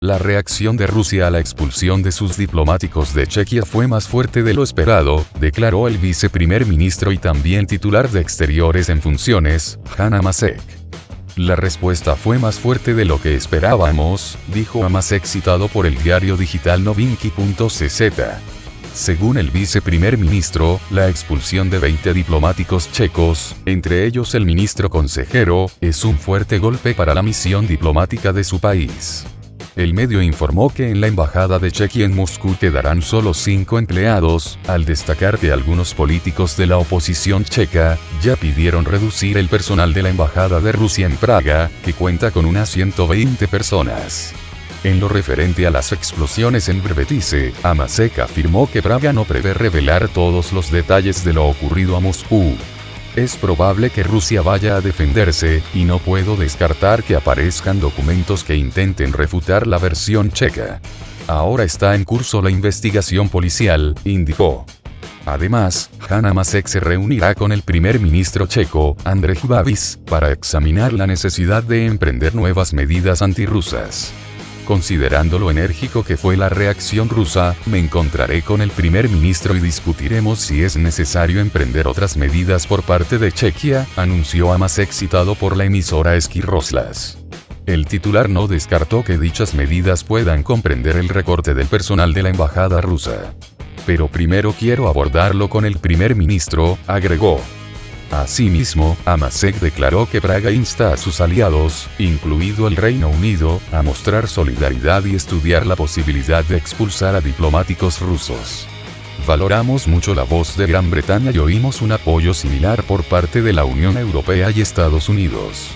La reacción de Rusia a la expulsión de sus diplomáticos de Chequia fue más fuerte de lo esperado, declaró el viceprimer ministro y también titular de Exteriores en funciones, Jan Hamasek. La respuesta fue más fuerte de lo que esperábamos, dijo Hamasek citado por el diario digital Novinky.cz. Según el viceprimer ministro, la expulsión de 20 diplomáticos checos, entre ellos el ministro consejero, es un fuerte golpe para la misión diplomática de su país. El medio informó que en la embajada de Chequia en Moscú quedarán solo 5 empleados, al destacar que algunos políticos de la oposición checa ya pidieron reducir el personal de la embajada de Rusia en Praga, que cuenta con unas 120 personas. En lo referente a las explosiones en Brevetice, Hamasek afirmó que Praga no prevé revelar todos los detalles de lo ocurrido a Moscú. Es probable que Rusia vaya a defenderse, y no puedo descartar que aparezcan documentos que intenten refutar la versión checa. Ahora está en curso la investigación policial, indicó. Además, Jan Hamasek se reunirá con el primer ministro checo, Andrej Babis, para examinar la necesidad de emprender nuevas medidas antirrusas. Considerando lo enérgico que fue la reacción rusa, me encontraré con el primer ministro y discutiremos si es necesario emprender otras medidas por parte de Chequia, anunció Hamasek citado por la emisora Esky Roslas. El titular no descartó que dichas medidas puedan comprender el recorte del personal de la embajada rusa. Pero primero quiero abordarlo con el primer ministro, agregó. Asimismo, Hamasek declaró que Praga insta a sus aliados, incluido el Reino Unido, a mostrar solidaridad y estudiar la posibilidad de expulsar a diplomáticos rusos. Valoramos mucho la voz de Gran Bretaña y oímos un apoyo similar por parte de la Unión Europea y Estados Unidos.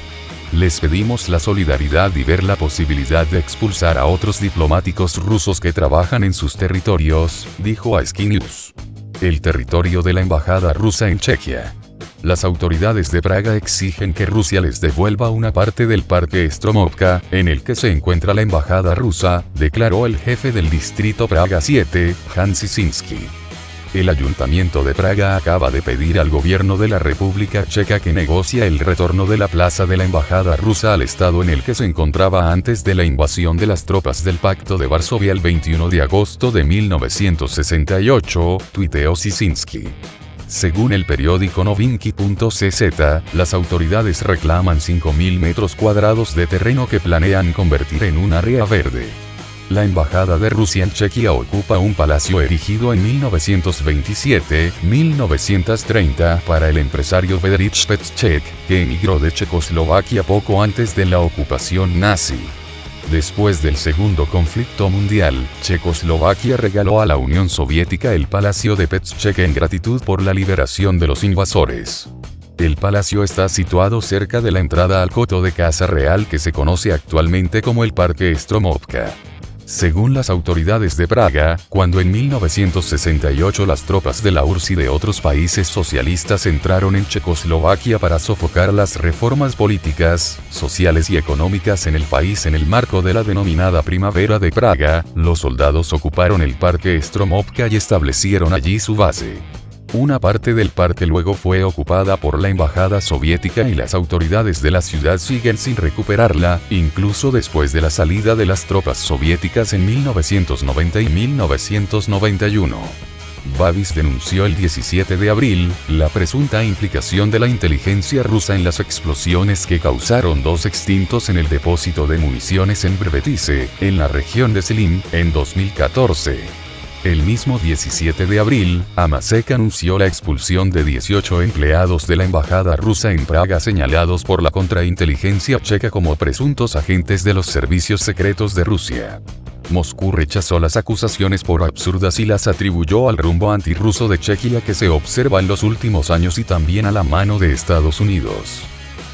Les pedimos la solidaridad y ver la posibilidad de expulsar a otros diplomáticos rusos que trabajan en sus territorios, dijo a Sky News. El territorio de la embajada rusa en Chequia. Las autoridades de Praga exigen que Rusia les devuelva una parte del parque Stromovka, en el que se encuentra la embajada rusa, declaró el jefe del distrito Praga 7, Jan Sisinski. El ayuntamiento de Praga acaba de pedir al gobierno de la República Checa que negocie el retorno de la plaza de la embajada rusa al estado en el que se encontraba antes de la invasión de las tropas del Pacto de Varsovia el 21 de agosto de 1968, tuiteó Sisinski. Según el periódico Novinky.cz, las autoridades reclaman 5.000 metros cuadrados de terreno que planean convertir en un área verde. La embajada de Rusia en Chequia ocupa un palacio erigido en 1927-1930 para el empresario Federich Petschek, que emigró de Checoslovaquia poco antes de la ocupación nazi. Después del Segundo Conflicto Mundial, Checoslovaquia regaló a la Unión Soviética el Palacio de Petschek en gratitud por la liberación de los invasores. El palacio está situado cerca de la entrada al coto de Casa Real que se conoce actualmente como el Parque Stromovka. Según las autoridades de Praga, cuando en 1968 las tropas de la URSS y de otros países socialistas entraron en Checoslovaquia para sofocar las reformas políticas, sociales y económicas en el país en el marco de la denominada Primavera de Praga, los soldados ocuparon el parque Stromovka y establecieron allí su base. Una parte del parque luego fue ocupada por la embajada soviética y las autoridades de la ciudad siguen sin recuperarla, incluso después de la salida de las tropas soviéticas en 1990 y 1991. Babis denunció el 17 de abril, la presunta implicación de la inteligencia rusa en las explosiones que causaron 2 extintos en el depósito de municiones en Brevetice, en la región de Zlín, en 2014. El mismo 17 de abril, Hamasek anunció la expulsión de 18 empleados de la embajada rusa en Praga señalados por la contrainteligencia checa como presuntos agentes de los servicios secretos de Rusia. Moscú rechazó las acusaciones por absurdas y las atribuyó al rumbo antirruso de Chequia que se observa en los últimos años y también a la mano de Estados Unidos.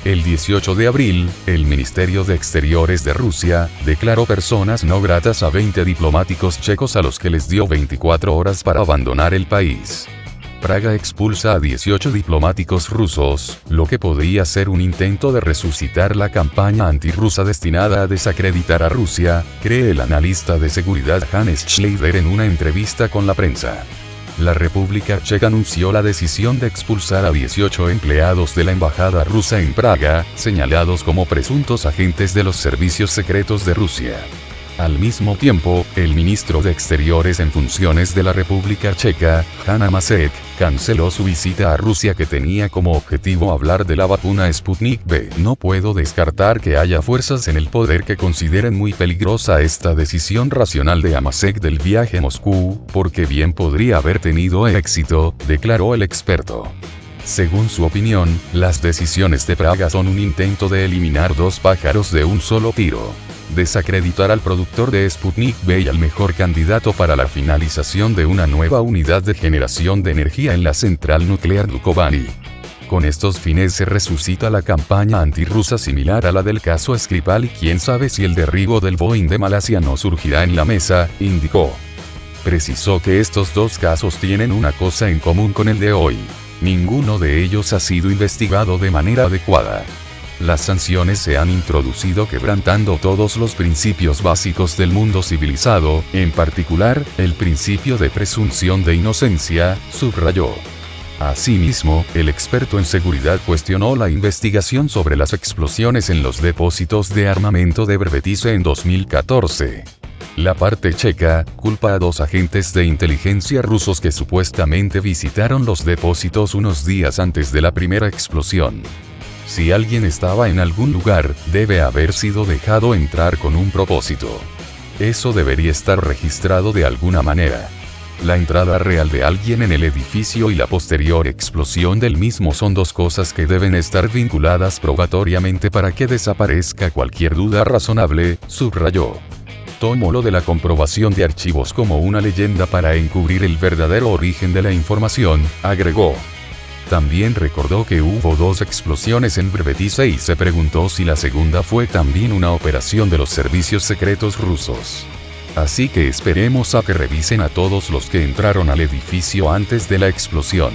El 18 de abril, el Ministerio de Exteriores de Rusia declaró personas no gratas a 20 diplomáticos checos a los que les dio 24 horas para abandonar el país. Praga expulsa a 18 diplomáticos rusos, lo que podría ser un intento de resucitar la campaña antirrusa destinada a desacreditar a Rusia, cree el analista de seguridad Hannes Schleider en una entrevista con la prensa. La República Checa anunció la decisión de expulsar a 18 empleados de la embajada rusa en Praga, señalados como presuntos agentes de los servicios secretos de Rusia. Al mismo tiempo, el ministro de Exteriores en funciones de la República Checa, Jan Hamáček, canceló su visita a Rusia que tenía como objetivo hablar de la vacuna Sputnik V. No puedo descartar que haya fuerzas en el poder que consideren muy peligrosa esta decisión racional de Hamáček del viaje a Moscú, porque bien podría haber tenido éxito, declaró el experto. Según su opinión, las decisiones de Praga son un intento de eliminar dos pájaros de un solo tiro. Desacreditar al productor de Sputnik V y al mejor candidato para la finalización de una nueva unidad de generación de energía en la central nuclear Dukovany. Con estos fines se resucita la campaña antirrusa similar a la del caso Skripal y quién sabe si el derribo del Boeing de Malasia no surgirá en la mesa, indicó. Precisó que estos dos casos tienen una cosa en común con el de hoy. Ninguno de ellos ha sido investigado de manera adecuada. Las sanciones se han introducido quebrantando todos los principios básicos del mundo civilizado, en particular, el principio de presunción de inocencia, subrayó. Asimismo, el experto en seguridad cuestionó la investigación sobre las explosiones en los depósitos de armamento de Brvetice en 2014. La parte checa culpa a dos agentes de inteligencia rusos que supuestamente visitaron los depósitos unos días antes de la primera explosión. Si alguien estaba en algún lugar, debe haber sido dejado entrar con un propósito. Eso debería estar registrado de alguna manera. La entrada real de alguien en el edificio y la posterior explosión del mismo son dos cosas que deben estar vinculadas probatoriamente para que desaparezca cualquier duda razonable, subrayó. Tomó lo de la comprobación de archivos como una leyenda para encubrir el verdadero origen de la información, agregó. También recordó que hubo dos explosiones en Brvetice y se preguntó si la segunda fue también una operación de los servicios secretos rusos. Así que esperemos a que revisen a todos los que entraron al edificio antes de la explosión.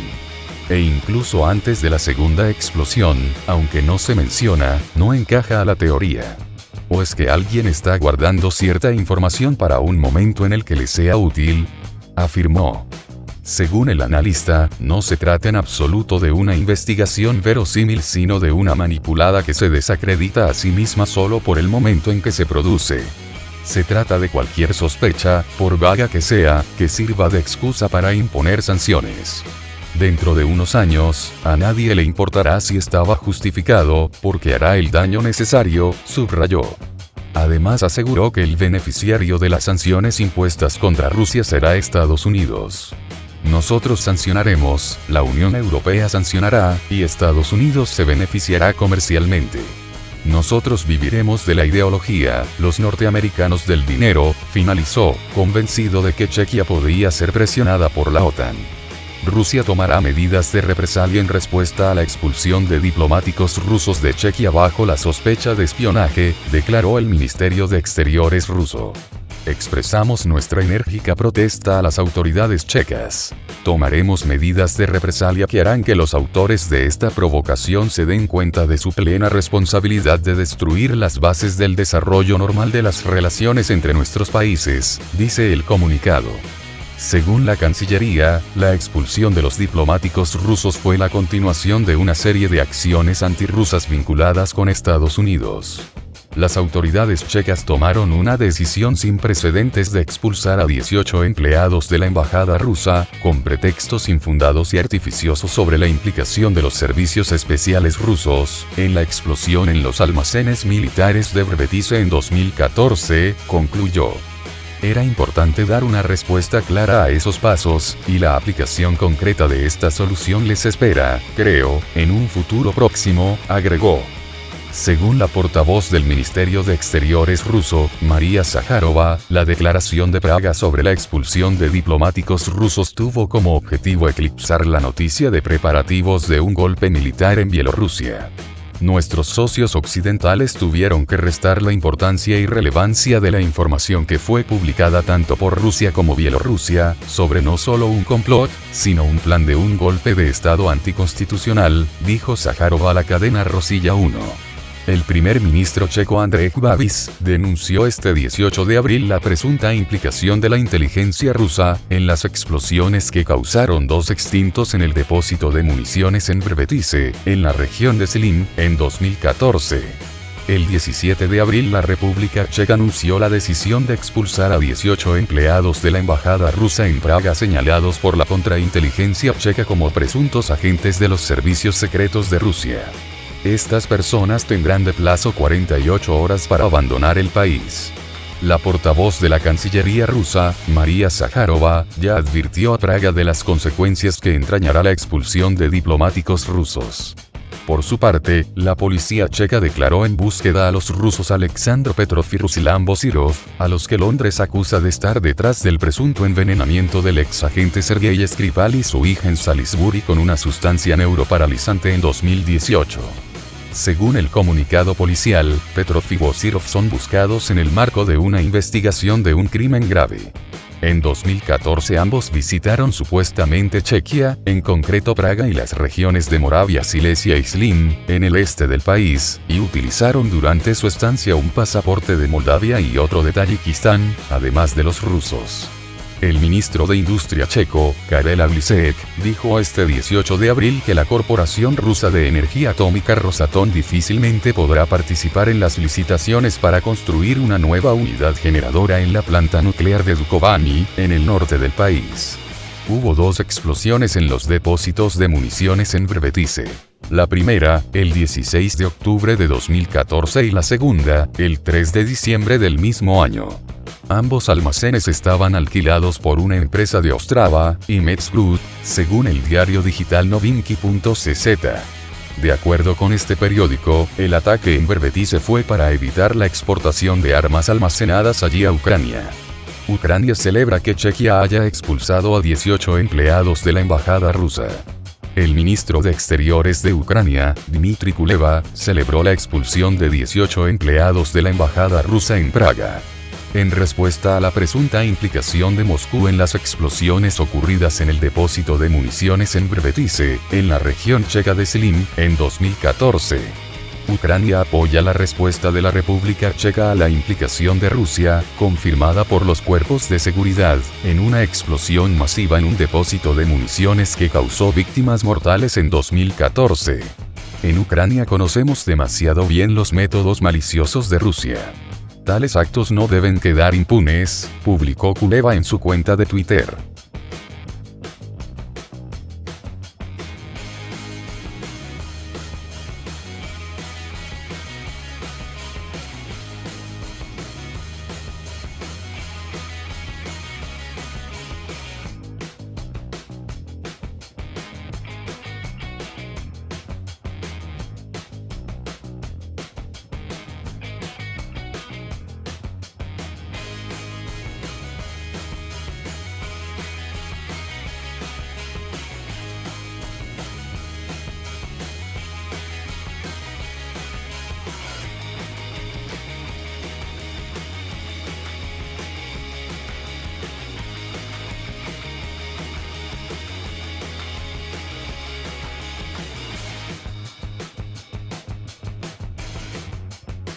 E incluso antes de la segunda explosión, aunque no se menciona, no encaja a la teoría. ¿O es que alguien está guardando cierta información para un momento en el que le sea útil? Afirmó. Según el analista, no se trata en absoluto de una investigación verosímil sino de una manipulada que se desacredita a sí misma solo por el momento en que se produce. Se trata de cualquier sospecha, por vaga que sea, que sirva de excusa para imponer sanciones. Dentro de unos años, a nadie le importará si estaba justificado, porque hará el daño necesario, subrayó. Además aseguró que el beneficiario de las sanciones impuestas contra Rusia será Estados Unidos. Nosotros sancionaremos, la Unión Europea sancionará, y Estados Unidos se beneficiará comercialmente. Nosotros viviremos de la ideología, los norteamericanos del dinero, finalizó, convencido de que Chequia podría ser presionada por la OTAN. Rusia tomará medidas de represalia en respuesta a la expulsión de diplomáticos rusos de Chequia bajo la sospecha de espionaje, declaró el Ministerio de Exteriores ruso. Expresamos nuestra enérgica protesta a las autoridades checas. Tomaremos medidas de represalia que harán que los autores de esta provocación se den cuenta de su plena responsabilidad de destruir las bases del desarrollo normal de las relaciones entre nuestros países, dice el comunicado. Según la Cancillería, la expulsión de los diplomáticos rusos fue la continuación de una serie de acciones antirrusas vinculadas con Estados Unidos. Las autoridades checas tomaron una decisión sin precedentes de expulsar a 18 empleados de la embajada rusa, con pretextos infundados y artificiosos sobre la implicación de los servicios especiales rusos, en la explosión en los almacenes militares de Brvetice en 2014, concluyó. Era importante dar una respuesta clara a esos pasos, y la aplicación concreta de esta solución les espera, creo, en un futuro próximo, agregó. Según la portavoz del Ministerio de Exteriores ruso, María Zakharova, la declaración de Praga sobre la expulsión de diplomáticos rusos tuvo como objetivo eclipsar la noticia de preparativos de un golpe militar en Bielorrusia. Nuestros socios occidentales tuvieron que restar la importancia y relevancia de la información que fue publicada tanto por Rusia como Bielorrusia, sobre no solo un complot, sino un plan de un golpe de Estado anticonstitucional, dijo Zakharova a la cadena Rosilla 1. El primer ministro checo Andrej Babis denunció este 18 de abril la presunta implicación de la inteligencia rusa en las explosiones que causaron 2 extintos en el depósito de municiones en Brvetice, en la región de Žilin, en 2014. El 17 de abril la República Checa anunció la decisión de expulsar a 18 empleados de la embajada rusa en Praga señalados por la contrainteligencia checa como presuntos agentes de los servicios secretos de Rusia. Estas personas tendrán de plazo 48 horas para abandonar el país. La portavoz de la Cancillería rusa, María Zakharova, ya advirtió a Praga de las consecuencias que entrañará la expulsión de diplomáticos rusos. Por su parte, la policía checa declaró en búsqueda a los rusos Alexandr Petrov y Ruslan Bosirov, a los que Londres acusa de estar detrás del presunto envenenamiento del ex agente Sergei Skripal y su hija en Salisbury con una sustancia neuroparalizante en 2018. Según el comunicado policial, Petrov y Bosirov son buscados en el marco de una investigación de un crimen grave. En 2014 ambos visitaron supuestamente Chequia, en concreto Praga y las regiones de Moravia, Silesia y Zlín, en el este del país, y utilizaron durante su estancia un pasaporte de Moldavia y otro de Tayikistán, además de los rusos. El ministro de Industria checo, Karel Havlíček, dijo este 18 de abril que la corporación rusa de energía atómica Rosatom difícilmente podrá participar en las licitaciones para construir una nueva unidad generadora en la planta nuclear de Dukovany, en el norte del país. Hubo 2 explosiones en los depósitos de municiones en Prevetice. La primera, el 16 de octubre de 2014 y la segunda, el 3 de diciembre del mismo año. Ambos almacenes estaban alquilados por una empresa de Ostrava, Imetsgrud, según el diario digital Novinky.cz. De acuerdo con este periódico, el ataque en Prevetice fue para evitar la exportación de armas almacenadas allí a Ucrania. Ucrania celebra que Chequia haya expulsado a 18 empleados de la embajada rusa. El ministro de Exteriores de Ucrania, Dmitry Kuleba, celebró la expulsión de 18 empleados de la embajada rusa en Praga. En respuesta a la presunta implicación de Moscú en las explosiones ocurridas en el depósito de municiones en Prevetice, en la región checa de Zlín, en 2014. Ucrania apoya la respuesta de la República Checa a la implicación de Rusia, confirmada por los cuerpos de seguridad, en una explosión masiva en un depósito de municiones que causó víctimas mortales en 2014. En Ucrania conocemos demasiado bien los métodos maliciosos de Rusia. Tales actos no deben quedar impunes, publicó Kuleba en su cuenta de Twitter.